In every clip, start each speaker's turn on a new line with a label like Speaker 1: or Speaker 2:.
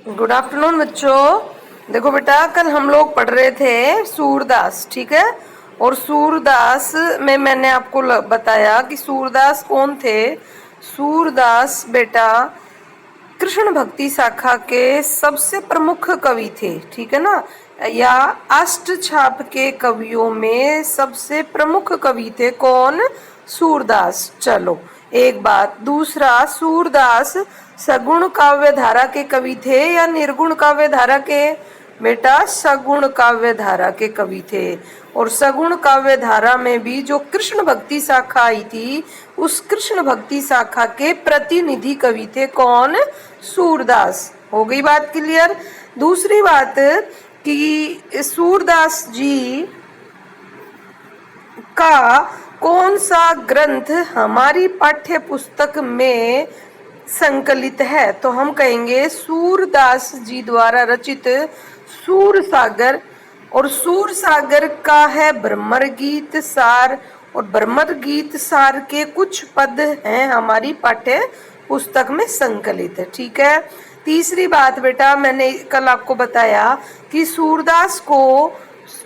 Speaker 1: Good afternoon बच्चों। देखो बेटा, कल हम लोग पढ़ रहे थे सूरदास, ठीक है। और सूरदास में मैंने आपको बताया कि सूरदास कौन थे। सूरदास बेटा कृष्ण भक्ति शाखा के सबसे प्रमुख कवि थे, ठीक है ना, या अष्टछाप के कवियों में सबसे प्रमुख कवि थे। कौन? सूरदास। चलो एक बात। दूसरा, सूरदास सगुण काव्य धारा के कवि थे या निर्गुण काव्य धारा के? बेटा सगुण काव्य धारा के कवि थे। और सगुण काव्य धारा में भी जो कृष्ण भक्ति शाखा आई थी, उस कृष्ण भक्ति शाखा के प्रतिनिधि कवि थे। कौन? सूरदास। हो गई बात क्लियर। दूसरी बात कि सूरदास जी का कौन सा ग्रंथ हमारी पाठ्य पुस्तक में संकलित है, तो हम कहेंगे सूरदास जी द्वारा रचित सूर सागर। और सूर सागर का है भ्रमर गीत सार, और भ्रमर गीत सार के कुछ पद हैं हमारी पाठ्य पुस्तक में संकलित है, ठीक है। तीसरी बात बेटा, मैंने कल आपको बताया कि सूरदास को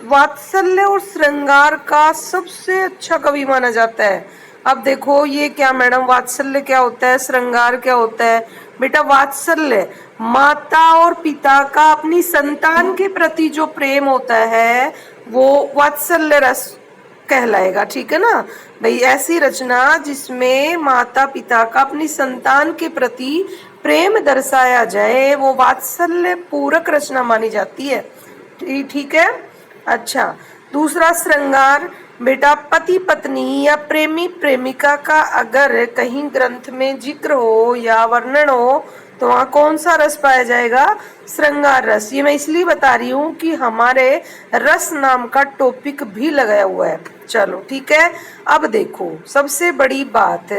Speaker 1: वात्सल्य और श्रृंगार का सबसे अच्छा कवि माना जाता है। अब देखो ये क्या मैडम, वात्सल्य क्या होता है, श्रृंगार क्या होता है? बेटा वात्सल्य माता और पिता का अपनी संतान के प्रति जो प्रेम होता है वो वात्सल्य रस कहलाएगा, ठीक है ना भाई। ऐसी रचना जिसमें माता पिता का अपनी संतान के प्रति प्रेम दर्शाया जाए वो वात्सल्य पूरक रचना मानी जाती है, ठीक है। अच्छा, दूसरा श्रृंगार बेटा पति पत्नी या प्रेमी प्रेमिका का अगर कहीं ग्रंथ में जिक्र हो या वर्णन हो तो वहाँ कौन सा रस पाया जाएगा? श्रृंगार रस। ये मैं इसलिए बता रही हूँ कि हमारे रस नाम का टॉपिक भी लगाया हुआ है। चलो ठीक है। अब देखो सबसे बड़ी बात,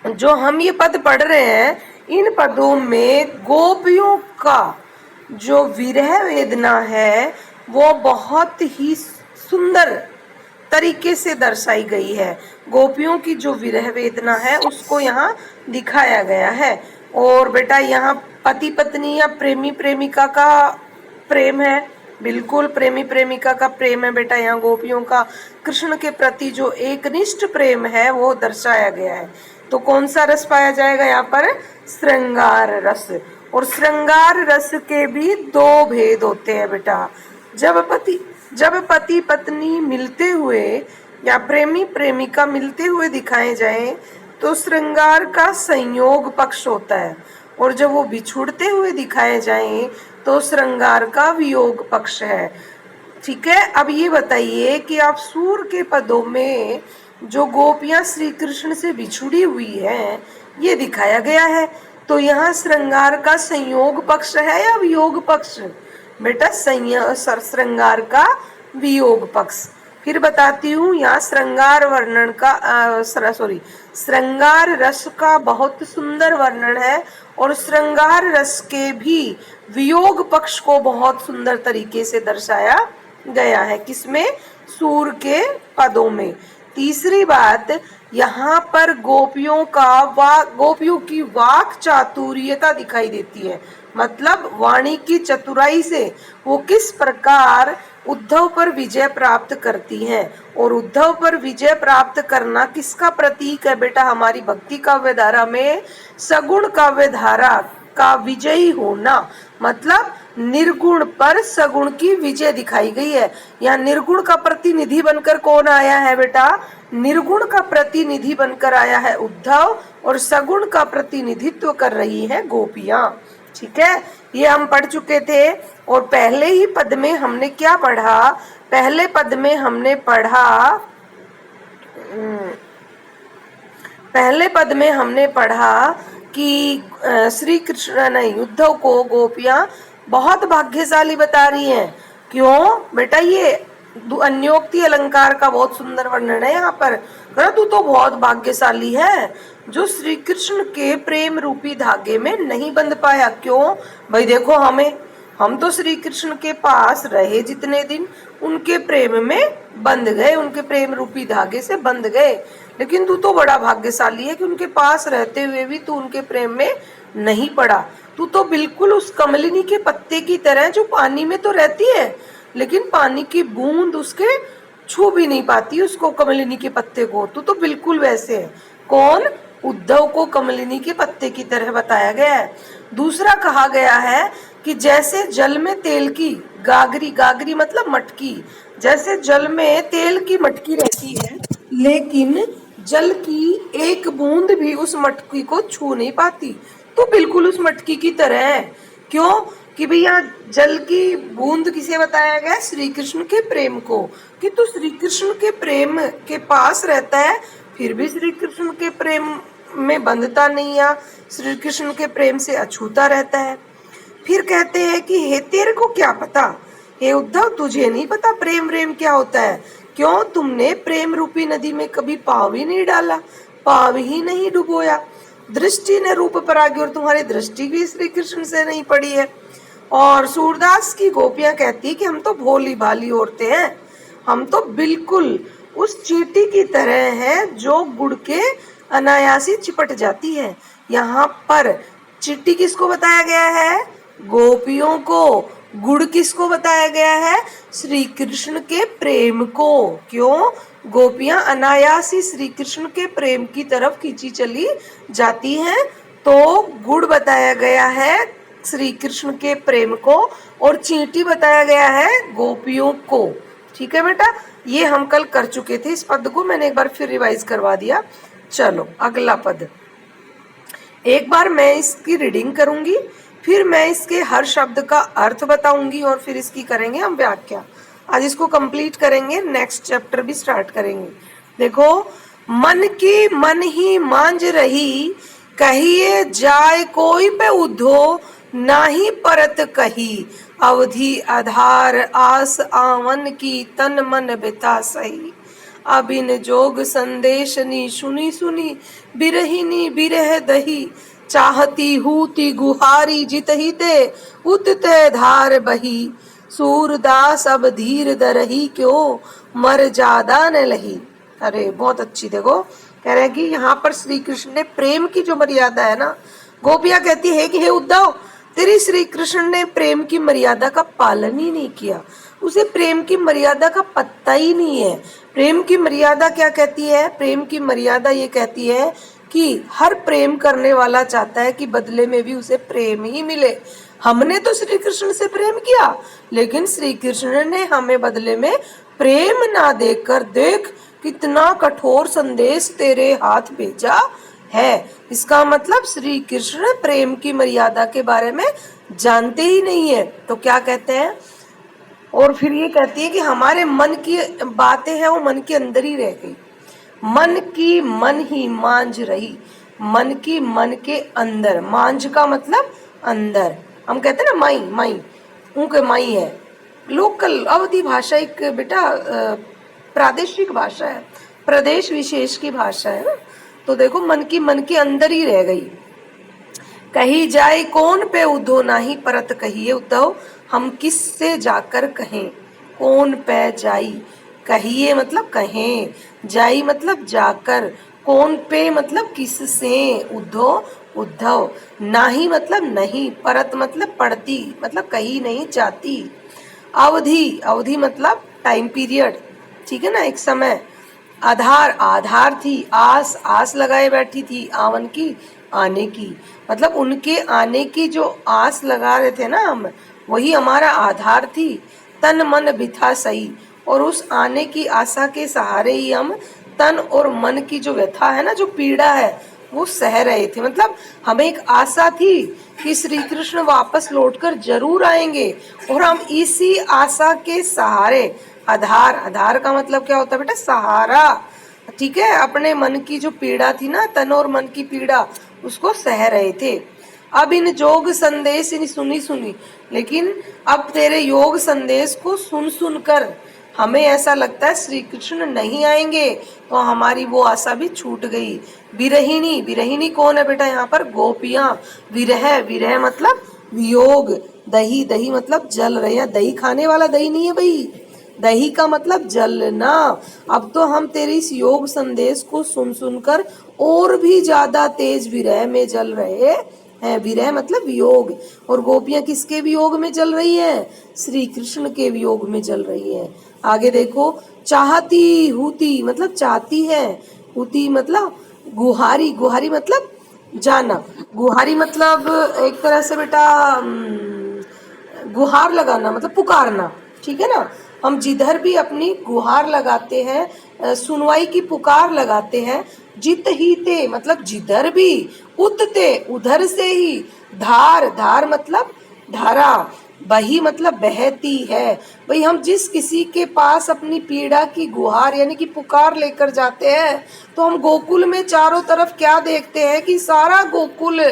Speaker 1: जो हम ये पद पढ़ रहे हैं इन पदों में गोपियों का जो विरह वेदना है वो बहुत ही सुंदर तरीके से दर्शाई गई है। गोपियों की जो विरह वेदना है उसको यहाँ दिखाया गया है। और बेटा यहाँ पति पत्नी या प्रेमी प्रेमिका का प्रेम है, बिल्कुल प्रेमी प्रेमिका का प्रेम है बेटा। यहाँ गोपियों का कृष्ण के प्रति जो एकनिष्ठ प्रेम है वो दर्शाया गया है। तो कौन सा रस पाया जाएगा यहाँ पर? श्रृंगार रस। और श्रृंगार रस के भी दो भेद होते हैं बेटा। जब पति पत्नी मिलते हुए या प्रेमी प्रेमिका मिलते हुए दिखाए जाएं तो श्रृंगार का संयोग पक्ष होता है, और जब वो बिछुड़ते हुए दिखाए जाएं तो श्रृंगार का वियोग पक्ष है, ठीक है। अब ये बताइए कि आप सूर के पदों में जो गोपियां श्री कृष्ण से बिछुड़ी हुई हैं ये दिखाया गया है, तो यहाँ श्रृंगार का संयोग पक्ष है या वियोग पक्ष? बेटा श्रृंगार का वियोग पक्ष। फिर बताती हूँ, यहाँ श्रृंगार वर्णन का श्रृंगार रस का बहुत सुंदर वर्णन है, और श्रृंगार रस के भी वियोग पक्ष को बहुत सुंदर तरीके से दर्शाया गया है। किसमें? सूर के पदों में। तीसरी बात, यहाँ पर गोपियों की वाक चातुर्यता दिखाई देती है, मतलब वाणी की चतुराई से वो किस प्रकार उद्धव पर विजय प्राप्त करती हैं। और उद्धव पर विजय प्राप्त करना किसका प्रतीक है बेटा? हमारी भक्ति काव्य धारा में सगुण काव्य धारा का विजयी होना, मतलब निर्गुण पर सगुण की विजय दिखाई गई है। यहाँ निर्गुण का प्रतिनिधि बनकर कौन आया है बेटा? निर्गुण का प्रतिनिधि बनकर आया है उद्धव, और सगुण का प्रतिनिधित्व कर रही है गोपियां, ठीक है। ये हम पढ़ चुके थे। और पहले ही पद में हमने क्या पढ़ा? पहले पद में हमने पढ़ा कि श्री कृष्ण नहीं, उद्धव को गोपियां बहुत भाग्यशाली बता रही हैं। क्यों बेटा? ये अन्योक्ति अलंकार का बहुत सुंदर वर्णन है यहाँ पर। तू तो बहुत भाग्यशाली है जो श्री कृष्ण के प्रेम रूपी धागे में नहीं बंध पाया। क्यों भाई? देखो हम तो श्री कृष्ण के पास रहे जितने दिन उनके प्रेम में बंध गए, उनके प्रेम रूपी धागे से बंध गए। लेकिन तू तो बड़ा भाग्यशाली है कि उनके पास रहते हुए भी तू उनके प्रेम में नहीं पड़ा। तू तो बिल्कुल उस कमलिनी के पत्ते की तरह जो पानी में तो रहती है, लेकिन पानी की बूंद उसके छू भी नहीं पाती उसको, कमलिनी के पत्ते को। तू तो बिल्कुल वैसे है। कौन? उद्धव को कमलिनी के पत्ते की तरह बताया गया है। दूसरा कहा गया है कि जैसे जल में तेल की गागरी, गागरी मतलब मटकी, जैसे जल में तेल की मटकी रहती है, लेकिन जल की एक बूंद भी उस मटकी को छू नहीं पाती, तो बिल्कुल उस मटकी की तरह है। क्यों? कि भैया जल की बूंद किसे बताया गया? श्री कृष्ण के प्रेम को, कि तू श्री कृष्ण के प्रेम के पास रहता है, फिर भी श्री कृष्ण के प्रेम में बंधता नहीं है, श्री कृष्ण के प्रेम से अछूता रहता है। फिर कहते हैं कि हे तेरे को क्या पता, हे उद्धव तुझे नहीं पता प्रेम प्रेम क्या होता है। क्यों? तुमने प्रेम रूपी नदी में कभी पाँव ही नहीं डाला, पाँव ही नहीं डुबोया। दृष्टि ने रूप परागी, और तुम्हारी दृष्टि भी श्री कृष्ण से नहीं पड़ी है। और सूरदास की गोपियां कहती है कि हम तो भोली भाली औरतें हैं, हम तो बिल्कुल उस चींटी की तरह हैं जो गुड़ के अनायासी चिपट जाती है। यहाँ पर चींटी किसको बताया गया है? गोपियों को। गुड़ किसको बताया गया है? श्री कृष्ण के प्रेम को। क्यों? गोपियां अनायासी श्री कृष्ण के प्रेम की तरफ खींची चली जाती हैं, तो गुड़ बताया गया है श्री कृष्ण के प्रेम को, और चींटी बताया गया है गोपियों को। ठीक है बेटा, ये हम कल कर चुके थे, इस पद को मैंने एक बार फिर रिवाइज करवा दिया। चलो अगला पद, एक बार मैं इसकी रीडिंग करूंगी, फिर मैं इसके हर शब्द का अर्थ बताऊंगी, और फिर इसकी करेंगे हम व्याख्या। आज इसको कंप्लीट करेंगे, नेक्स्ट चैप्टर भी स्टार्ट करेंगे। देखो, मन की मन ही मांझ रही, कहिए जाय कोई पे उद्धो, नाही परत कही, अवधि आधार आस आवन की, तन मन बिता सही। अबिन जोग संदेश नी सुनी सुनी, बिरहिनी बिरह दही, चाहती हूती गुहारी जितहि ते, उतते धार बही। सूरदास अब धीर दरही, क्यों मर ज्यादा न लही। अरे बहुत अच्छी, देखो कह रहे कि यहाँ पर श्री कृष्ण ने प्रेम की जो मर्यादा है ना, गोपियां कहती है कि हे उद्धव, तेरी श्री कृष्ण ने प्रेम की मर्यादा का पालन ही नहीं किया, उसे प्रेम की मर्यादा का पता ही नहीं है। प्रेम की मर्यादा क्या कहती है? प्रेम की मर्यादा ये कहती है कि हर प्रेम करने वाला चाहता है कि बदले में भी उसे प्रेम ही मिले। हमने तो श्री कृष्ण से प्रेम किया, लेकिन श्री कृष्ण ने हमें बदले में प्रेम ना देकर, देख कितना कठोर संदेश तेरे हाथ भेजा है। इसका मतलब श्री कृष्ण प्रेम की मर्यादा के बारे में जानते ही नहीं है। तो क्या कहते हैं? और फिर ये कहती है कि हमारे मन की बातें हैं वो मन के अंदर ही रह गई। मन की मन ही मांझ रही, मन की मन के अंदर, मांझ का मतलब अंदर। हम कहते हैं ना माई, माई उनके माई है। लोकल अवधि भाषा एक बेटा प्रादेशिक भाषा है, प्रदेश विशेष की भाषा है ना। तो देखो, मन की मन के अंदर ही रह गई। कही जाए कौन पे उद्धव, नाही परत कहिए। उद्धव हम किस से जाकर कहें? कौन पे जाई, कहिए मतलब कहें, जाई मतलब जाकर, कौन पे मतलब किस से, उद्धव उद्धव, नाही मतलब नहीं, परत मतलब पड़ती, मतलब कहीं नहीं जाती। अवधि, अवधि मतलब टाइम पीरियड, ठीक है ना, एक समय। आधार, आधार थी, आस, आस लगाए बैठी थी, आवन की, आने की, मतलब उनके आने की जो आस लगा रहे थे ना हम, वही हमारा आधार थी। तन मन बिथा सही, और उस आने की आशा के सहारे ही हम तन और मन की जो व्यथा है ना, जो पीड़ा है, वो सह रहे थे। मतलब हमें एक आशा थी कि श्री कृष्ण वापस लौटकर जरूर आएंगे, और हम इसी आशा के सहारे, आधार, आधार का मतलब क्या होता है बेटा? सहारा, ठीक है, अपने मन की जो पीड़ा थी ना, तन और मन की पीड़ा, उसको सह रहे थे। अब इन जोग संदेश इन सुनी सुनी, लेकिन अब तेरे योग संदेश को सुन सुन कर हमें ऐसा लगता है श्री कृष्ण नहीं आएंगे, तो हमारी वो आशा भी छूट गई। विरहिणी, विरहिणी कौन है बेटा? यहाँ पर गोपियां। विरह, विरह मतलब वियोग। दही, दही मतलब जल रहे हैं, दही खाने वाला दही नहीं है भाई, दही का मतलब जलना। अब तो हम तेरे इस योग संदेश को सुन सुनकर और भी ज्यादा तेज विरह में जल रहे है। विरह मतलब वियोग, और गोपियां किसके वियोग में जल रही हैं? श्री कृष्ण के वियोग में जल रही हैं। आगे देखो, चाहती हूती मतलब चाहती है, हूती मतलब गुहारी, गुहारी मतलब जाना, गुहारी मतलब एक तरह से बेटा गुहार लगाना मतलब पुकारना, ठीक है ना। हम जिधर भी अपनी गुहार लगाते हैं, सुनवाई की पुकार लगाते हैं, जित ही ते मतलब जिधर भी, उतते उधर से ही, धार, धार मतलब धारा, बही मतलब बहती है। भाई हम जिस किसी के पास अपनी पीड़ा की गुहार यानी कि पुकार लेकर जाते हैं, तो हम गोकुल में चारों तरफ क्या देखते हैं कि सारा गोकुल,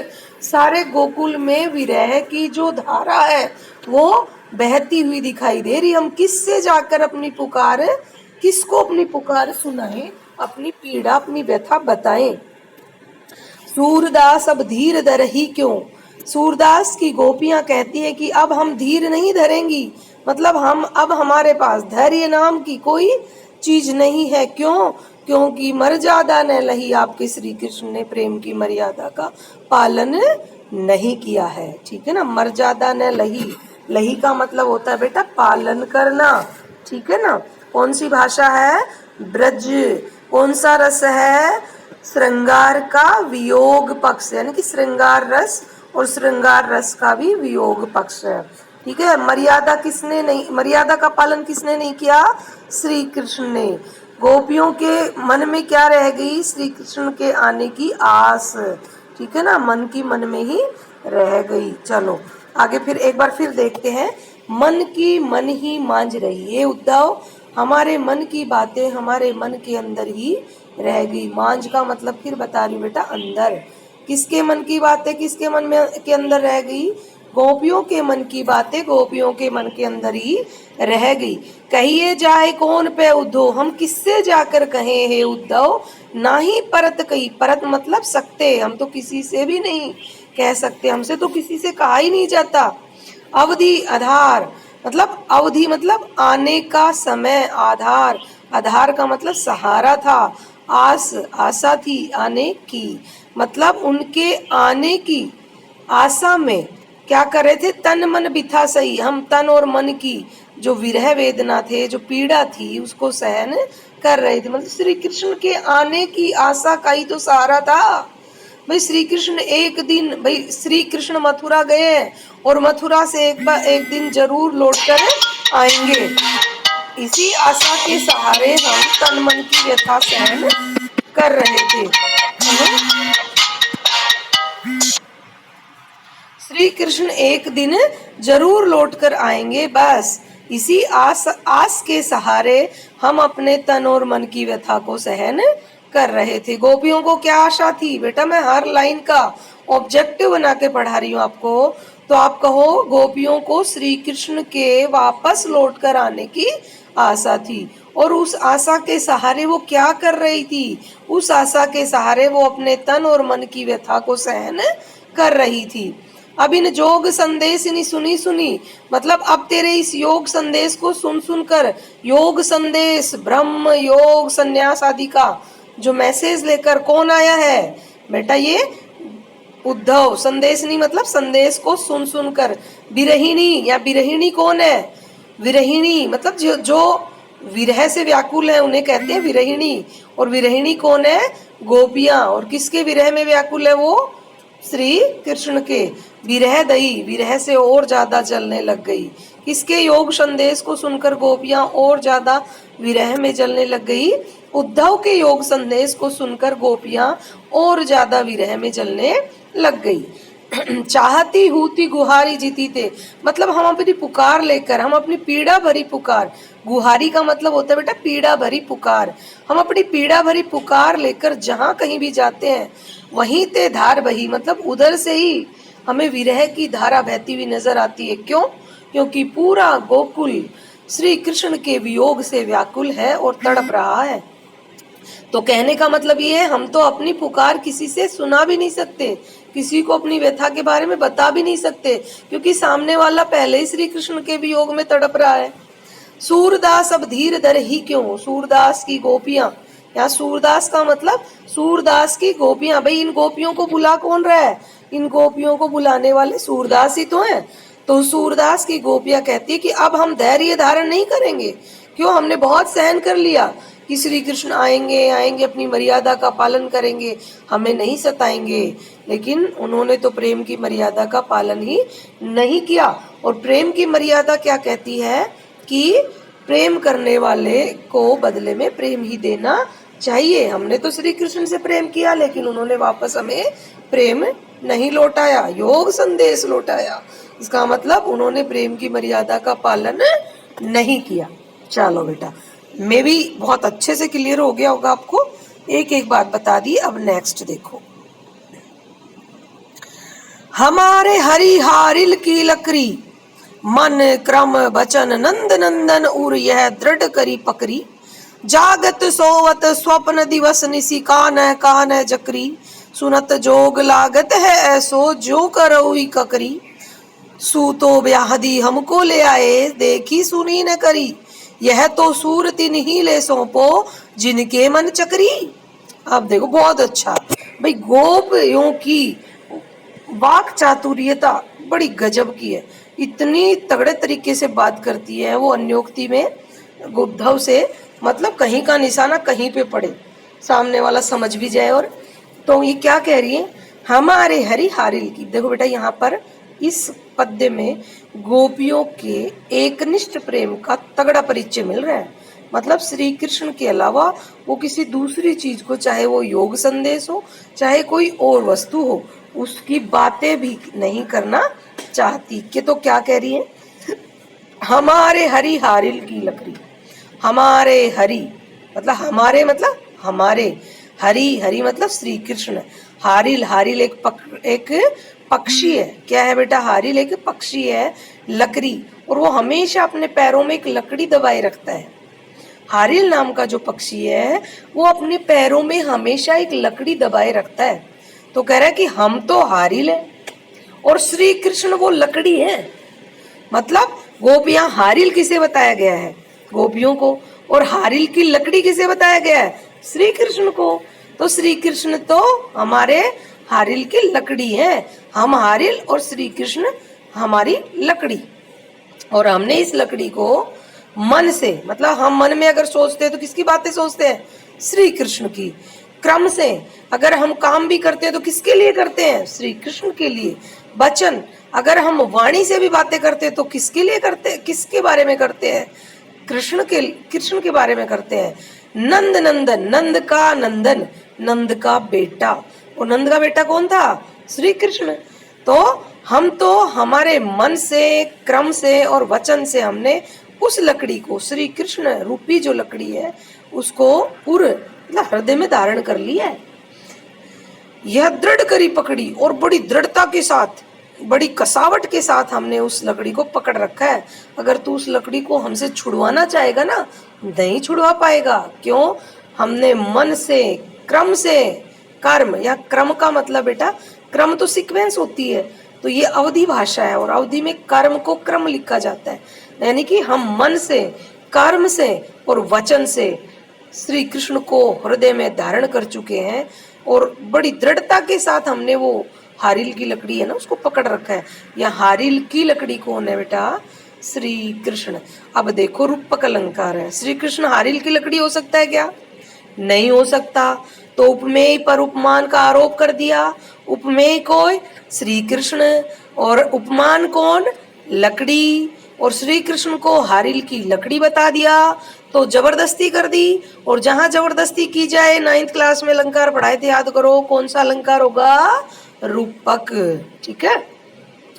Speaker 1: सारे गोकुल में विरह की जो धारा है वो बहती हुई दिखाई दे रही। हम किससे जाकर अपनी पुकार, किसको अपनी पुकार सुनाएं, अपनी पीड़ा अपनी व्यथा बताएं। सूरदास अब धीर धर ही क्यों, सूरदास की गोपियां कहती है कि अब हम धीर नहीं धरेंगी, मतलब हम अब हमारे पास धैर्य नाम की कोई चीज नहीं है। क्यों? क्योंकि मर्यादा न लही, आपके श्री कृष्ण ने प्रेम की मर्यादा का पालन नहीं किया है, ठीक है ना। मर्यादा न लही, लही का मतलब होता है बेटा पालन करना, ठीक है ना। कौन सी भाषा है? ब्रज। कौन सा रस है? श्रृंगार का वियोग पक्ष, यानी कि श्रृंगार रस, और श्रृंगार रस का भी वियोग पक्ष है, ठीक है। मर्यादा किसने नहीं, मर्यादा का पालन किसने नहीं किया? श्री कृष्ण ने। गोपियों के मन में क्या रह गई? श्री कृष्ण के आने की आस, ठीक है ना, मन की मन में ही रह गई। चलो आगे फिर एक बार फिर देखते हैं। मन की मन ही मांझ रही है उद्धव, हमारे मन की बातें हमारे मन के अंदर ही रह गई। मांझ का मतलब फिर बता रही हूँ बेटा, अंदर। किसके मन की बातें किसके मन में के अंदर रह गई? गोपियों के मन की बातें गोपियों के मन के अंदर ही रह गई। कहिए जाए कौन पे उद्धव, हम किससे जाकर कहें हे उद्धव, ना ही परत कही, परत मतलब सकते, हम तो किसी से भी नहीं कह सकते, हमसे तो किसी से कहा ही नहीं जाता। अवधि आधार मतलब, अवधि मतलब आने का समय, आधार, आधार का मतलब सहारा था, आस आशा थी आने की, मतलब उनके आने की आशा में क्या कर रहे थे? तन मन बिथा सही, हम तन और मन की जो विरह वेदना थे, जो पीड़ा थी, उसको सहन कर रहे थे। मतलब श्री कृष्ण के आने की आशा का ही तो सहारा था। भाई श्री कृष्ण एक दिन, भाई श्री कृष्ण मथुरा गए और मथुरा से एक दिन जरूर लौटकर आएंगे, इसी आशा के सहारे हम तन मन की व्यथा सहन कर रहे थे। श्री कृष्ण एक दिन जरूर लौटकर आएंगे, बस इसी आस के सहारे हम अपने तन और मन की व्यथा को सहन कर रहे थे। गोपियों को क्या आशा थी? बेटा मैं हर लाइन का ऑब्जेक्टिव बना के पढ़ा रही हूँ आपको, तो आप कहो गोपियों को श्री कृष्ण के वापस लौटकर आने की आशा थी, और उस आशा के सहारे वो क्या कर रही थी? उस आशा के सहारे वो अपने तन और मन की व्यथा को सहन कर रही थी। अब इन जोग संदेश इन्हीं सुनी सुनी, मतलब अब तेरे इस योग संदेश को सुन सुनकर, योग संदेश ब्रह्म योग संन्यास आदि का जो मैसेज लेकर कौन आया है? बेटा ये उद्धव। संदेश नहीं मतलब संदेश को सुन सुनकर। विरहिणी या विरहिणी कौन है? विरहिणी मतलब जो विरह से व्याकुल है उन्हें कहते हैं विरहिणी, और विरहिणी कौन है? गोपियां। और किसके विरह में व्याकुल है वो? श्री कृष्ण के। विरह दई, विरह से और ज्यादा जलने लग गई। किसके योग संदेश को सुनकर गोपियां और ज्यादा विरह में जलने लग गई? उद्धव के योग संदेश को सुनकर गोपियां और ज्यादा विरह में जलने लग गई। चाहती हूती गुहारी जीती थे, मतलब हम अपनी पुकार लेकर, हम अपनी पीड़ा भरी पुकार, गुहारी का मतलब होता है बेटा पीड़ा भरी पुकार, हम अपनी पीड़ा भरी पुकार लेकर जहां कहीं भी जाते हैं वहीं ते धार बही, मतलब उधर से ही हमें विरह की धारा बहती हुई नजर आती है। क्यों? क्योंकि पूरा गोकुल श्री कृष्ण के वियोग से व्याकुल है और तड़प रहा है। तो कहने का मतलब ये है, हम तो अपनी पुकार किसी से सुना भी नहीं सकते, किसी को अपनी व्यथा के बारे में बता भी नहीं सकते, क्योंकि सामने वाला पहले ही श्री कृष्ण के वियोग में तड़प रहा है। सूरदास अब धीर धर ही क्यों, सूरदास की गोपियां, यहाँ सूरदास का मतलब सूरदास की गोपियां। भाई इन गोपियों को बुला कौन रहा है? इन गोपियों को बुलाने वाले सूरदास ही तो हैं। तो सूरदास की गोपियां कहती है कि अब हम धैर्य धारण नहीं करेंगे, क्यों, हमने बहुत सहन कर लिया कि श्री कृष्ण आएंगे आएंगे, अपनी मर्यादा का पालन करेंगे, हमें नहीं सताएंगे। लेकिन उन्होंने तो प्रेम की मर्यादा का पालन ही नहीं किया। और प्रेम की मर्यादा क्या कहती है कि प्रेम करने वाले को बदले में प्रेम ही देना चाहिए। हमने तो श्री कृष्ण से प्रेम किया, लेकिन उन्होंने वापस हमें प्रेम नहीं लौटाया, योग संदेश लौटाया। इसका मतलब उन्होंने प्रेम की मर्यादा का पालन नहीं किया। चलो बेटा, मैं भी बहुत अच्छे से क्लियर हो गया होगा आपको, एक एक बात बता दी। अब नेक्स्ट देखो, हमारे हरि हारिल की लकड़ी, मन क्रम बचन नंद नंदन उर यह दृढ़ करी पकड़ी, जागत सोवत स्वप्न दिवस निसी कान जकरी, सुनत जोग लागत है ऐसो जो करई ककरी, सूतो ब्याहदी हमको ले आए देखी सुनी न करी, यह तो सूर तिन ही ले सौंपो जिनके मन चकरी। अब देखो बहुत अच्छा भाई, गोपियों की वाक चातुर्यता बड़ी गजब की है, इतनी तगड़े तरीके से बात करती है वो अन्योक्ति में उद्धव से, मतलब कहीं का निशाना कहीं पे पड़े, सामने वाला समझ भी जाए। और तो ये क्या कह रही है, हमारे हरि हारिल की। देखो बेटा, यहाँ पर इस पद्य में गोपियों के एकनिष्ठ प्रेम का तगड़ा परिचय मिल रहा है। मतलब श्री कृष्ण के अलावा वो किसी दूसरी चीज को, चाहे वो योग संदेश हो चाहे कोई और वस्तु हो, उसकी बातें भी नहीं करना चाहती। कि तो क्या कह रही है, हमारे हरि हारिल की लकड़ी, हमारे हरि मतलब हमारे, मतलब हमारे हरि, हरि मतलब श्री कृष्ण, हारिल, हारिल एक पक्षी है। क्या है बेटा, हारिल एक पक्षी है, लकड़ी, और वो हमेशा अपने पैरों में एक लकड़ी दबाए रखता है। हारिल नाम का जो पक्षी है वो अपने पैरों में हमेशा एक लकड़ी दबाए रखता है। तो कह रहा है कि हम तो हारिल है और श्री कृष्ण वो लकड़ी है। मतलब गोपियां हारिल किसे बताया गया है, गोपियों को, और हारिल की लकड़ी किसे बताया गया है, श्री कृष्ण को। तो श्री कृष्ण तो हमारे हारिल की लकड़ी है, हम हारिल और श्री कृष्ण हमारी लकड़ी। और हमने इस लकड़ी को मन से, मतलब हम मन में अगर सोचते हैं तो किसकी बातें सोचते हैं, श्री कृष्ण की। क्रम से अगर हम काम भी करते हैं तो किसके लिए करते हैं, श्री कृष्ण के लिए। वचन, अगर हम वाणी से भी बातें करते हैं तो किसके लिए करते हैं, किसके बारे में करते हैं, कृष्ण के बारे में करते हैं। नंद नंदन, नंद का नंदन, नंद का बेटा, और नंद का बेटा कौन था, श्री कृष्ण। तो हम तो हमारे मन से, क्रम से और वचन से हमने उस लकड़ी को, श्री कृष्ण रूपी जो लकड़ी है, उसको पूरे मतलब हृदय में धारण कर लिया है। यह दृढ़ करी पकड़ी, और बड़ी दृढ़ता के साथ, बड़ी कसावट के साथ हमने उस लकड़ी को पकड़ रखा है। अगर तू उस लकड़ी को हमसे छुड़वाना चाहेगा ना, नहीं छुड़वा पाएगा। क्यों, हमने मन से, क्रम से, कर्म, या क्रम का मतलब बेटा, क्रम तो सीक्वेंस होती है, तो ये अवधि भाषा है और अवधि में कर्म को क्रम लिखा जाता है। यानी कि हम मन से, कर्म से और वचन से श्री कृष्ण को हृदय में धारण कर चुके हैं, और बड़ी दृढ़ता के साथ हमने वो हारिल की लकड़ी है ना उसको पकड़ रखा है। या हारिल की लकड़ी कौन है बेटा, श्री कृष्ण। अब देखो रूपक अलंकार है, श्री कृष्ण हारिल की लकड़ी हो सकता है क्या, नहीं हो सकता। तो उपमेय पर उपमान का आरोप कर दिया। उपमेय कोई, श्री कृष्ण, और उपमान कौन, लकड़ी, और श्री कृष्ण को हारिल की लकड़ी बता दिया। तो जबरदस्ती कर दी, और जहां जबरदस्ती की जाए, 9th क्लास में अलंकार पढ़ाए थे, याद करो कौन सा अलंकार होगा, रूपक। ठीक है,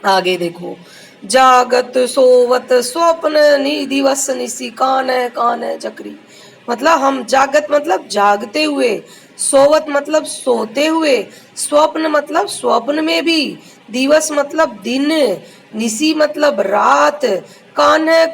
Speaker 1: आगे देखो, जागत सोवत स्वप्न दिवस निसी कान चक्री। मतलब हम जागत मतलब जागते हुए, सोवत मतलब सोते हुए, स्वप्न मतलब स्वप्न में भी, दिवस मतलब दिन, निसी मतलब रात, कान्ह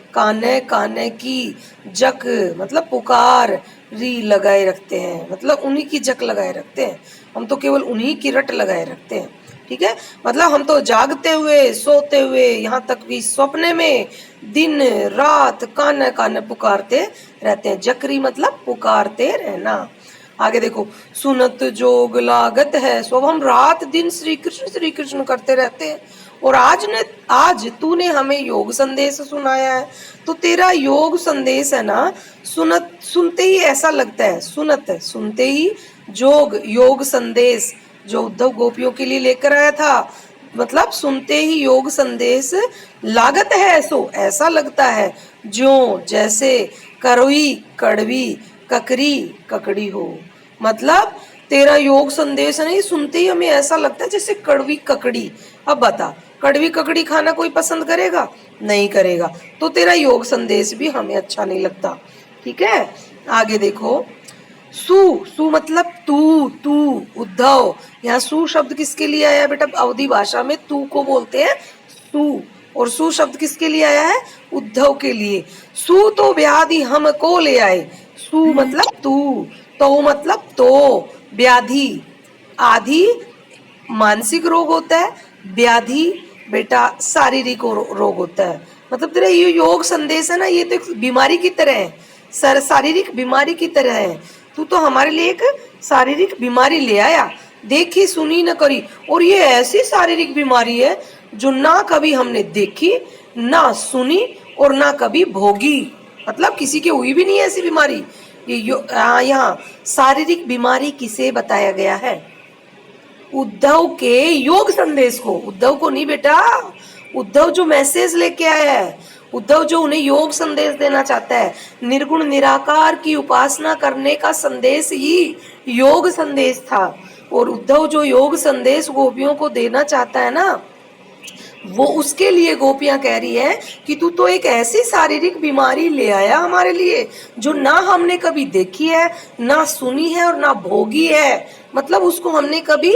Speaker 1: कान्ह की, जक मतलब पुकार, री लगाए रखते हैं, मतलब उन्हीं की जक लगाए रखते हैं। हम तो केवल उन्हीं की रट लगाए रखते हैं। ठीक है, मतलब हम तो जागते हुए, सोते हुए, यहाँ तक भी स्वप्न में, दिन रात कान्ह पुकारते रहते हैं। जकरी मतलब पुकारते रहना। आगे देखो, सुनत जोग लागत है। सो अब हम रात दिन श्री कृष्ण करते रहते हैं, और आज तूने हमें योग संदेश सुनाया है। तो तेरा योग संदेश है ना, सुनते ही ऐसा लगता है, सुनते ही योग संदेश जो उद्धव गोपियों के लिए लेकर आया था, मतलब सुनते ही योग संदेश लागत है, सो ऐसा लगता है जैसे करुई कड़वी ककरी ककड़ी हो। मतलब तेरा योग संदेश नहीं, सुनते ही हमें ऐसा लगता है जैसे कड़वी ककड़ी। अब बता, कड़वी ककड़ी खाना कोई पसंद करेगा? नहीं करेगा। तो तेरा योग संदेश भी हमें अच्छा नहीं लगता। ठीक है, आगे देखो, सु मतलब तू उद्धव। यहाँ सु शब्द किसके लिए आया बेटा? अवधी भाषा में तू को बोलते हैं सु, और सु शब्द किसके लिए आया है? उद्धव के लिए। सु तो व्याधि हमको ले आए। सु मतलब तू, तो मतलब तो, व्याधि आधि मानसिक रोग होता है, व्याधि बेटा शारीरिक रोग होता है। मतलब तेरा ये योग संदेश है ना, ये तो एक बीमारी की तरह है, शारीरिक बीमारी की तरह है। तू तो हमारे लिए एक शारीरिक बीमारी ले आया, देखी सुनी न करी। और ये ऐसी शारीरिक बीमारी है जो ना कभी हमने देखी, ना सुनी, और ना कभी भोगी। मतलब किसी के हुई भी नहीं है ऐसी बीमारी। ये यहाँ शारीरिक बीमारी किसे बताया गया है? उद्धव के योग संदेश को। उद्धव को नहीं बेटा, उद्धव जो मैसेज लेके आया है, उद्धव जो उन्हें योग संदेश देना चाहता है, निर्गुण निराकार की उपासना करने का संदेश ही योग संदेश था। और उद्धव जो योग संदेश गोपियों को देना चाहता है ना, वो उसके लिए गोपियां कह रही है कि तू तो एक ऐसी शारीरिक बीमारी ले आया हमारे लिए जो ना हमने कभी देखी है, ना सुनी है, और ना भोगी है। मतलब उसको हमने कभी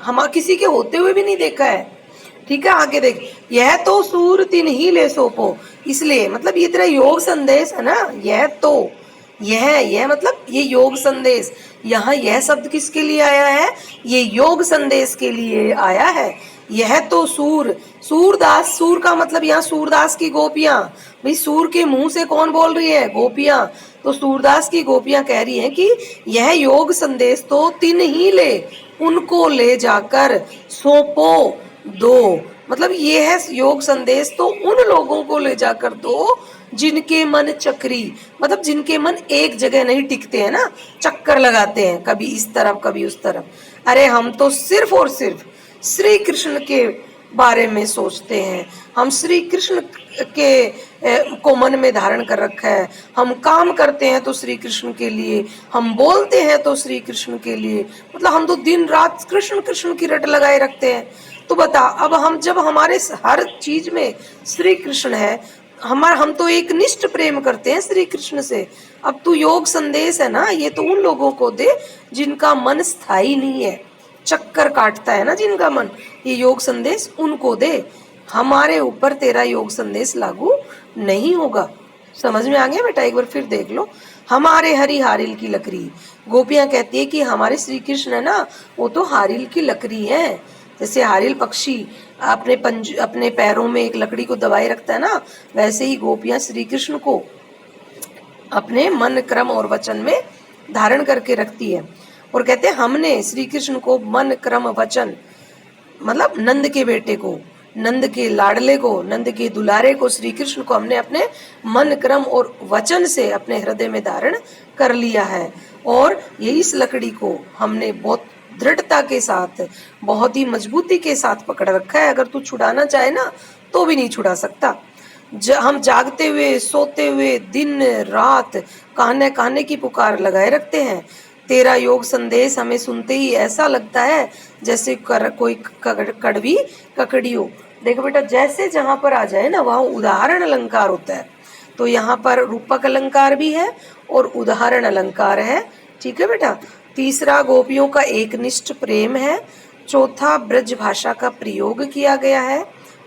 Speaker 1: हम किसी के होते हुए भी नहीं देखा है। ठीक है, आगे देख, यह तो सूर तिन ही ले सोपो। इसलिए मतलब ये तेरा योग संदेश है ना, यह मतलब ये योग संदेश। यहाँ यह शब्द किसके लिए आया है? ये योग संदेश के लिए आया है। यह तो सूरदास, सूर का मतलब यहाँ सूरदास की गोपियां। भाई सूर के मुंह से कौन बोल रही है? गोपियां। तो सूरदास की गोपियां कह रही हैं कि यह योग संदेश तो तीन ही ले, उनको ले जाकर सौंपो दो। मतलब ये है योग संदेश तो उन लोगों को ले जाकर दो जिनके मन चक्री, मतलब जिनके मन एक जगह नहीं टिकते हैं ना, चक्कर लगाते हैं, कभी इस तरफ कभी उस तरफ। अरे हम तो सिर्फ और सिर्फ श्री कृष्ण के बारे में सोचते हैं। हम श्री कृष्ण के को मन में धारण कर रखा है। हम काम करते हैं तो श्री कृष्ण के लिए, हम बोलते हैं तो श्री कृष्ण के लिए। मतलब हम तो दिन रात कृष्ण कृष्ण की रट लगाए रखते हैं। तो बता, अब हम जब हमारे हर चीज में श्री कृष्ण है, हम तो एक निष्ठ प्रेम करते हैं श्री कृष्ण से। अब तू योग संदेश है ना, ये तो उन लोगों को दे जिनका मन स्थायी नहीं है, चक्कर काटता है ना जिनका मन, ये योग संदेश उनको दे। हमारे ऊपर तेरा योग संदेश लागू नहीं होगा। समझ में आ गया बेटा? एक बार फिर देख लो, हमारे हरी हारिल की लकड़ी। गोपियां कहती है कि हमारे श्री कृष्ण है ना, वो तो हारिल की लकड़ी है। जैसे हारिल पक्षी अपने पैरों में एक लकड़ी को दबाए रखता है ना, वैसे ही गोपियां श्री कृष्ण को अपने मन क्रम और वचन में धारण करके रखती है। और कहते हैं हमने श्री कृष्ण को मन क्रम वचन, मतलब नंद के बेटे को, नंद के लाडले को, नंद के दुलारे को, श्री कृष्ण को हमने अपने मन क्रम और वचन से अपने हृदय में धारण कर लिया है। और ये इस लकड़ी को हमने बहुत दृढ़ता के साथ, बहुत ही मजबूती के साथ पकड़ रखा है। अगर तू छुड़ाना चाहे ना तो भी नहीं छुड़ा सकता। हम जागते हुए सोते हुए दिन रात कहने कहने की पुकार लगाए रखते हैं। तेरा योग संदेश हमें सुनते ही ऐसा लगता है जैसे कोई कड़वी ककड़ी हो। देखो बेटा, जैसे जहां पर आ जाए ना वहां उदाहरण अलंकार होता है। तो यहाँ पर रूपक अलंकार भी है और उदाहरण अलंकार है। ठीक है बेटा। तीसरा गोपियों का एकनिष्ठ प्रेम है। चौथा ब्रज भाषा का प्रयोग किया गया है।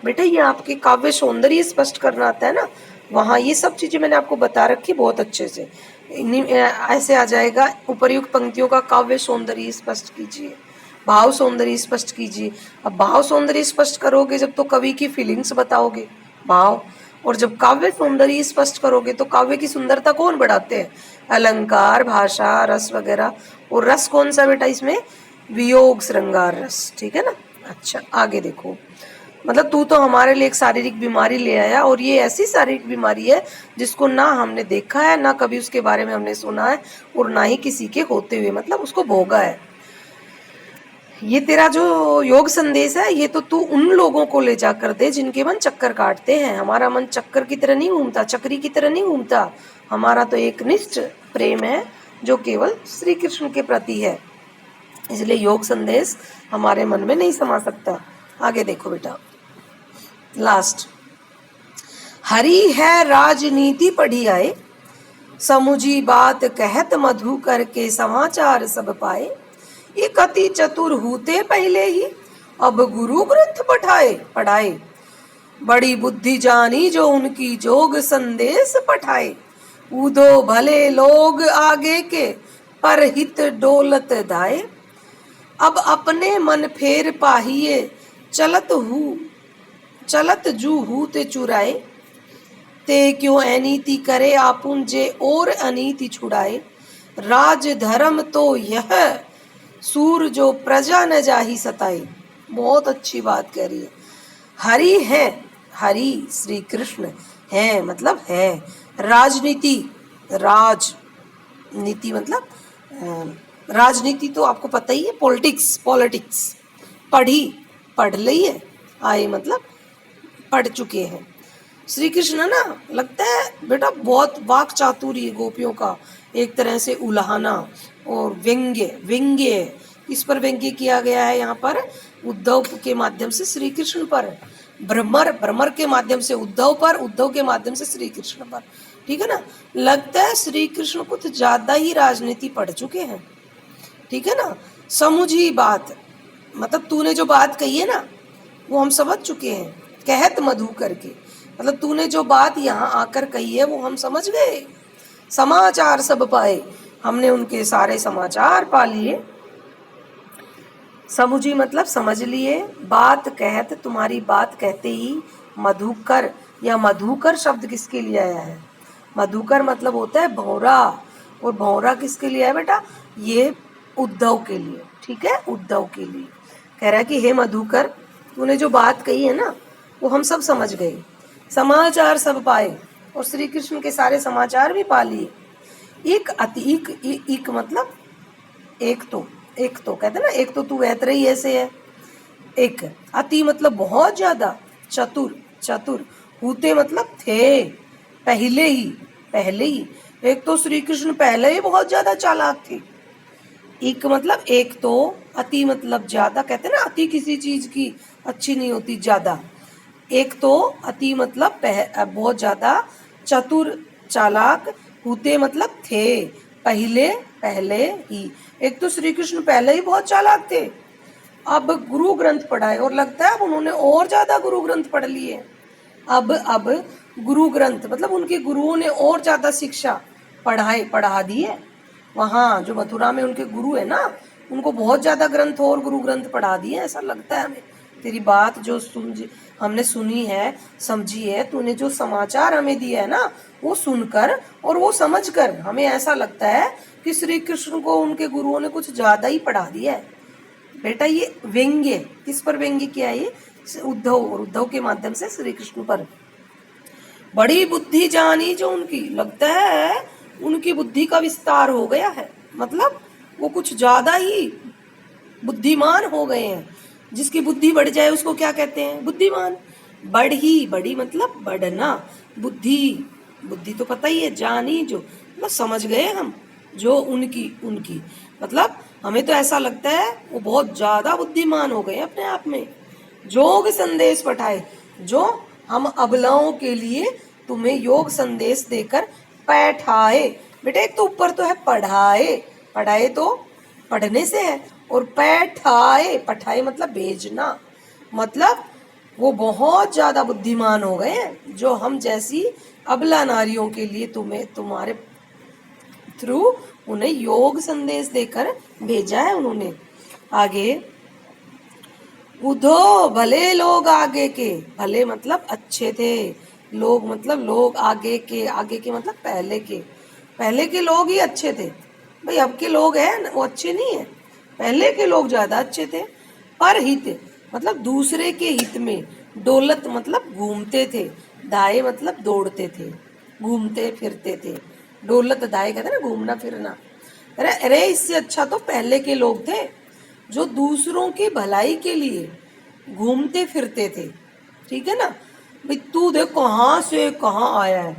Speaker 1: बेटा ये आपके काव्य सौंदर्य स्पष्ट करना आता है ना, वहाँ ये सब चीजें मैंने आपको बता रखी बहुत अच्छे से। ऐसे आ जाएगा, उपर्युक्त पंक्तियों का काव्य सौंदर्य स्पष्ट कीजिए, भाव सौंदर्य स्पष्ट कीजिए। अब भाव सौंदर्य स्पष्ट करोगे जब तो कवि की फीलिंग्स बताओगे। भाव और जब काव्य सौंदर्य स्पष्ट करोगे तो काव्य की सुंदरता कौन बढ़ाते हैं? अलंकार, भाषा, रस वगैरह। और रस कौन सा बेटा इसमें? वियोग श्रृंगार रस, ठीक है ना। अच्छा आगे देखो, मतलब तू तो हमारे लिए एक शारीरिक बीमारी ले आया, और ये ऐसी शारीरिक बीमारी है जिसको ना हमने देखा है, ना कभी उसके बारे में हमने सुना है, और ना ही किसी के होते हुए मतलब उसको भोगा है। ये तेरा जो योग संदेश है ये तो तू उन लोगों को ले जाकर दे जिनके मन चक्कर काटते हैं। हमारा मन चक्कर की तरह नहीं घूमता, चक्री की तरह नहीं घूमता। हमारा तो एक निष्ठ प्रेम है जो केवल श्री कृष्ण के प्रति है, इसलिए योग संदेश हमारे मन में नहीं समा सकता। आगे देखो बेटा, लास्ट, हरी है राजनीति पढ़ी आए, समुझी बात कहत मधु करके समाचार सब पाए। एक अति चतुर हूते पहले ही, अब गुरु ग्रंथ पढ़ाए। बड़ी बुद्धि जानी जो उनकी जोग संदेश पठाए। उदो भले लोग आगे के, पर हित डोलत दाए। अब अपने मन फेर पाहिए, चलत जू हूते चुराए। ते क्यों अनीति करे आपुन जे और अनीति छुड़ाए। राज धर्म तो यह सूर जो प्रजा न जाही सताए। बहुत अच्छी बात कह रही है। हरि है, हरि श्री कृष्ण है मतलब है। राजनीति, राजनीति मतलब राजनीति तो आपको पता ही है, पॉलिटिक्स। पढ़ ली है, आए मतलब पढ़ चुके हैं। श्री कृष्ण ना लगता है बेटा बहुत वाक चातुर्य गोपियों का एक तरह से उल्हाना और व्यंग्य इस पर व्यंग्य किया गया है यहाँ पर उद्धव के माध्यम से श्री कृष्ण पर, भ्रमर के माध्यम से उद्धव पर, उद्धव के माध्यम से श्री कृष्ण पर, ठीक है ना। लगता है श्री कृष्ण कुछ ज्यादा ही राजनीति पढ़ चुके हैं, ठीक है ना। समुझी बात मतलब तूने जो बात कही है ना वो हम समझ चुके हैं। कहत मधु करके मतलब तूने जो बात यहाँ आकर कही है वो हम समझ गए। समाचार सब पाए, हमने उनके सारे समाचार पा लिए। समुझी मतलब समझ लिए। बात कहत तुम्हारी बात कहते ही। मधुकर या मधुकर शब्द किसके लिए आया है? मधुकर मतलब होता है भौरा, और भौरा किसके लिए है बेटा? ये उद्धव के लिए, ठीक है, उद्धव के लिए कह रहा है कि हे मधुकर तूने जो बात कही है ना वो हम सब समझ गए। समाचार सब पाए, और श्री कृष्ण के सारे समाचार भी पा लिए। एक मतलब एक तो कहते ना, एक तो तू वैत रही ऐसे है। एक अति मतलब बहुत ज्यादा, चतुर हूते मतलब थे, पहले ही। एक तो श्री कृष्ण पहले ही बहुत ज्यादा चालाक थे। एक मतलब एक तो, अति मतलब ज्यादा, कहते ना अति किसी चीज की अच्छी नहीं होती, ज्यादा। एक तो अति मतलब बहुत ज्यादा, चतुर चालाक, हूते मतलब थे, पहले ही। एक तो श्री कृष्ण पहले ही बहुत चालाक थे, अब गुरु ग्रंथ पढ़ाए, और लगता है अब उन्होंने और ज्यादा गुरु ग्रंथ पढ़ लिए। अब गुरु ग्रंथ मतलब उनके गुरुओं ने और ज्यादा शिक्षा पढ़ा दी है। वहाँ जो मथुरा में उनके गुरु है ना, उनको बहुत ज्यादा ग्रंथ और गुरु ग्रंथ पढ़ा दिए, ऐसा लगता है हमें। तेरी बात जो हमने सुनी है, समझी है, तूने जो समाचार हमें दिए है ना वो सुनकर और वो समझकर हमें ऐसा लगता है कि श्री कृष्ण को उनके गुरुओं ने कुछ ज्यादा ही पढ़ा दिया है। बेटा ये व्यंग्य, किस पर व्यंग्य किया है? ये उद्धव, और उद्धव के माध्यम से श्री कृष्ण पर। बड़ी बुद्धि जानी जो उनकी, लगता है उनकी बुद्धि का विस्तार हो गया है, मतलब वो कुछ ज्यादा ही बुद्धिमान हो गए हैं। जिसकी बुद्धि बढ़ जाए उसको क्या कहते हैं? बुद्धिमान। बड़ी मतलब बढ़ना, बुद्धि तो पता ही है, जानी जो मतलब समझ गए हम, जो उनकी मतलब हमें तो ऐसा लगता है वो बहुत ज्यादा बुद्धिमान हो गए अपने आप में। योग संदेश पठाए, जो हम अबलाओं के लिए तुम्हें योग संदेश देकर बैठाए। बेटा एक तो ऊपर तो है पढ़ाए तो पढ़ने से है, और पठाए मतलब भेजना, मतलब वो बहुत ज्यादा बुद्धिमान हो गए हैं, जो हम जैसी अबला नारियों के लिए तुम्हारे थ्रू उन्हें योग संदेश देकर भेजा है उन्होंने। आगे उधो भले लोग आगे के, भले मतलब अच्छे थे, लोग मतलब लोग आगे के मतलब पहले के लोग ही अच्छे थे भाई। अब के लोग हैं वो अच्छे नहीं है, पहले के लोग ज्यादा अच्छे थे। पर हित मतलब दूसरे के हित में, डोलत मतलब घूमते थे, दाए मतलब दौड़ते थे, घूमते फिरते थे। डोलत दाए कहते ना घूमना फिरना। अरे अरे इससे अच्छा तो पहले के लोग थे जो दूसरों की भलाई के लिए घूमते फिरते थे। ठीक है ना भाई, तू देख कहाँ से कहाँ आया है,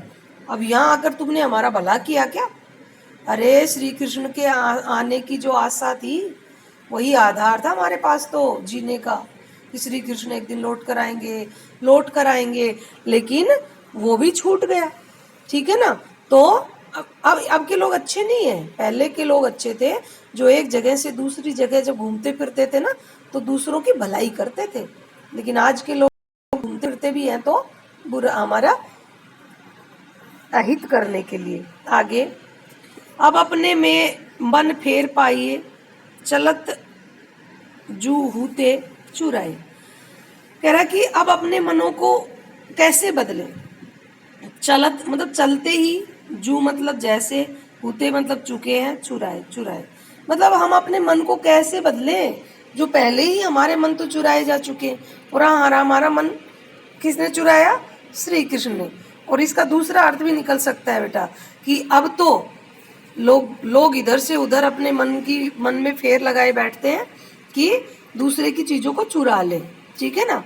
Speaker 1: अब यहाँ आकर तुमने हमारा भला किया क्या? अरे श्री कृष्ण के आने की जो आशा थी वही आधार था हमारे पास तो जीने का, कि श्री कृष्ण एक दिन लौट कर आएंगे, लेकिन वो भी छूट गया। ठीक है ना, तो अब के लोग अच्छे नहीं है, पहले के लोग अच्छे थे जो एक जगह से दूसरी जगह जब घूमते फिरते थे ना तो दूसरों की भलाई करते थे। लेकिन आज के लोग घूमते फिरते भी हैं तो बुरा हमारा अहित करने के लिए। आगे, अब अपने में मन फेर पाइए, चलत जू हूते चुराए। कह रहा कि अब अपने मनों को कैसे बदले। चलत मतलब चलते ही, जू मतलब जैसे, हूते मतलब चुके हैं, चुराए चुराए मतलब हम अपने मन को कैसे बदले, जो पहले ही हमारे मन तो चुराए जा चुके। और हमारा मन किसने चुराया? श्री कृष्ण ने। और इसका दूसरा अर्थ भी निकल सकता है बेटा कि अब तो लोग इधर से उधर अपने मन में फेर लगाए बैठते हैं कि दूसरे की चीजों को चुरा ले। ठीक है ना,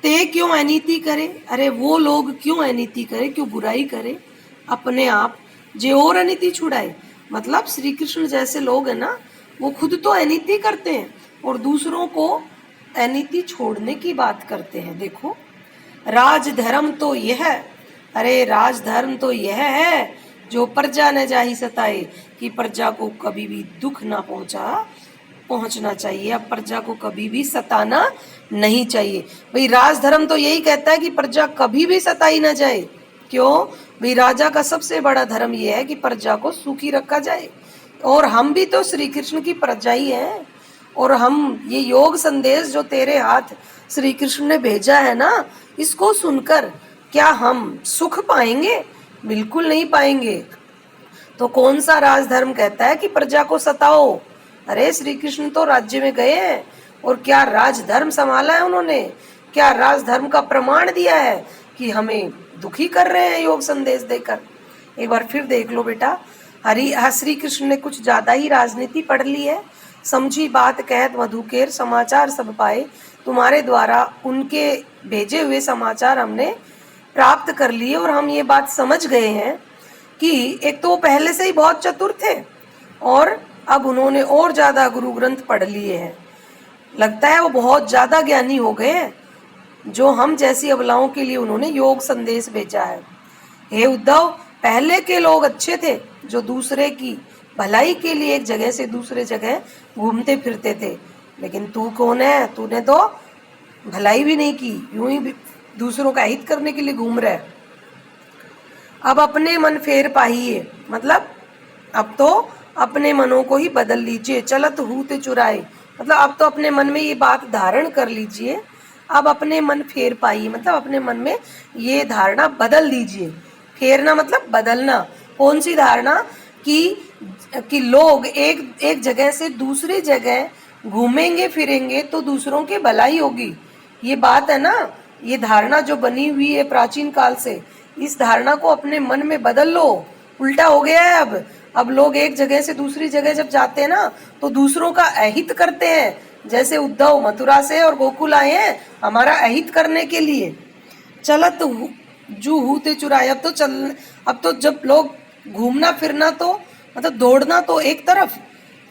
Speaker 1: ते क्यों अनीति करे, अरे वो लोग क्यों अनीति करे, क्यों बुराई करे अपने आप, जे और अनीति छुड़ाए। मतलब श्री कृष्ण जैसे लोग हैं ना, वो खुद तो अनीति करते हैं और दूसरों को अनीति छोड़ने की बात करते हैं। देखो, राजधर्म तो यह, अरे राजधर्म तो यह है जो प्रजा न जाहि सताए, कि प्रजा को कभी भी दुख ना पहुंचना चाहिए। अब प्रजा को कभी भी सताना नहीं चाहिए भाई। राजधर्म तो यही कहता है कि प्रजा कभी भी सताई ना जाए। क्यों भाई? राजा का सबसे बड़ा धर्म यह है कि प्रजा को सुखी रखा जाए। और हम भी तो श्री कृष्ण की प्रजा ही हैं। और हम ये योग संदेश जो तेरे हाथ श्री कृष्ण ने भेजा है ना, इसको सुनकर क्या हम सुख पाएंगे? बिल्कुल नहीं पाएंगे। तो कौन सा राजधर्म कहता है कि प्रजा को सताओ? अरे श्री कृष्ण तो राज्य में गए हैं और क्या राजधर्म संभाला है उन्होंने, क्या राजधर्म का प्रमाण दिया है कि हमें दुखी कर रहे हैं योग संदेश देकर। एक बार फिर देख लो बेटा, श्री कृष्ण ने कुछ ज्यादा ही राजनीति पढ़ ली है। समझी बात कहत मधुकेर, समाचार सब पाए। तुम्हारे द्वारा उनके भेजे हुए समाचार हमने प्राप्त कर लिए और हम ये बात समझ गए हैं कि एक तो वो पहले से ही बहुत चतुर थे और अब उन्होंने और ज्यादा गुरु ग्रंथ पढ़ लिए हैं। लगता है वो बहुत ज्यादा ज्ञानी हो गए हैं, जो हम जैसी अबलाओं के लिए उन्होंने योग संदेश भेजा है। हे उद्धव, पहले के लोग अच्छे थे जो दूसरे की भलाई के लिए एक जगह से दूसरे जगह घूमते फिरते थे। लेकिन तू कौन है? तूने तो भलाई भी नहीं की, यूं ही दूसरों का हित करने के लिए घूम रहा है। अब अपने मन फेर पाइए, मतलब अब तो अपने मनों को ही बदल लीजिए। चलत हूते चुराए, मतलब अब तो अपने मन में ये बात धारण कर लीजिए। अब अपने मन फेर पाइए, मतलब अपने मन में ये धारणा बदल दीजिए। फेरना मतलब बदलना। कौन सी धारणा? कि लोग एक जगह से दूसरी जगह घूमेंगे फिरेंगे तो दूसरों की भलाई होगी। ये बात है ना, ये धारणा जो बनी हुई है प्राचीन काल से, इस धारणा को अपने मन में बदल लो। उल्टा हो गया है अब लोग एक जगह से दूसरी जगह जब जाते हैं ना तो दूसरों का अहित करते हैं। जैसे उद्धव मथुरा से और गोकुल आए हैं हमारा अहित करने के लिए। चलत जू हूते चुराए, अब तो जब लोग घूमना फिरना तो मतलब दौड़ना तो एक तरफ,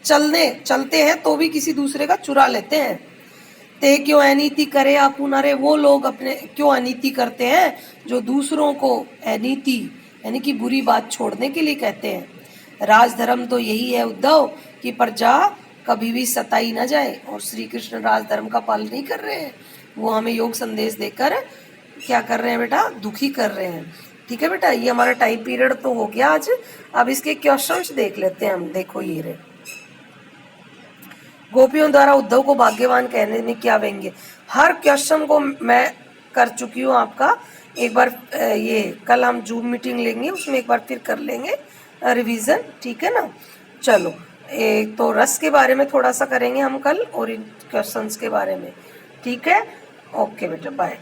Speaker 1: चलते हैं तो भी किसी दूसरे का चुरा लेते हैं। ते क्यों अनीति करे अपुन, अरे वो लोग अपने क्यों अनीति करते हैं जो दूसरों को अनीति यानी कि बुरी बात छोड़ने के लिए कहते हैं। राजधर्म तो यही है उद्धव कि प्रजा कभी भी सताई ना जाए। और श्री कृष्ण राजधर्म का पालन नहीं कर रहे हैं, वो हमें योग संदेश देकर क्या कर रहे हैं बेटा? दुखी कर रहे हैं। ठीक है बेटा, ये हमारा टाइम पीरियड तो हो गया आज। अब इसके क्वेश्चंस देख लेते हैं हम। देखो ये रहे, गोपियों द्वारा उद्धव को भाग्यवान कहने में क्या व्यंग्य। हर क्वेश्चन को मैं कर चुकी हूँ आपका, एक बार ये कल हम जूम मीटिंग लेंगे, उसमें एक बार फिर कर लेंगे रिवीजन, ठीक है ना। चलो, एक तो रस के बारे में थोड़ा सा करेंगे हम कल और इन क्वेश्चंस के बारे में, ठीक है। ओके बेटा, बाय।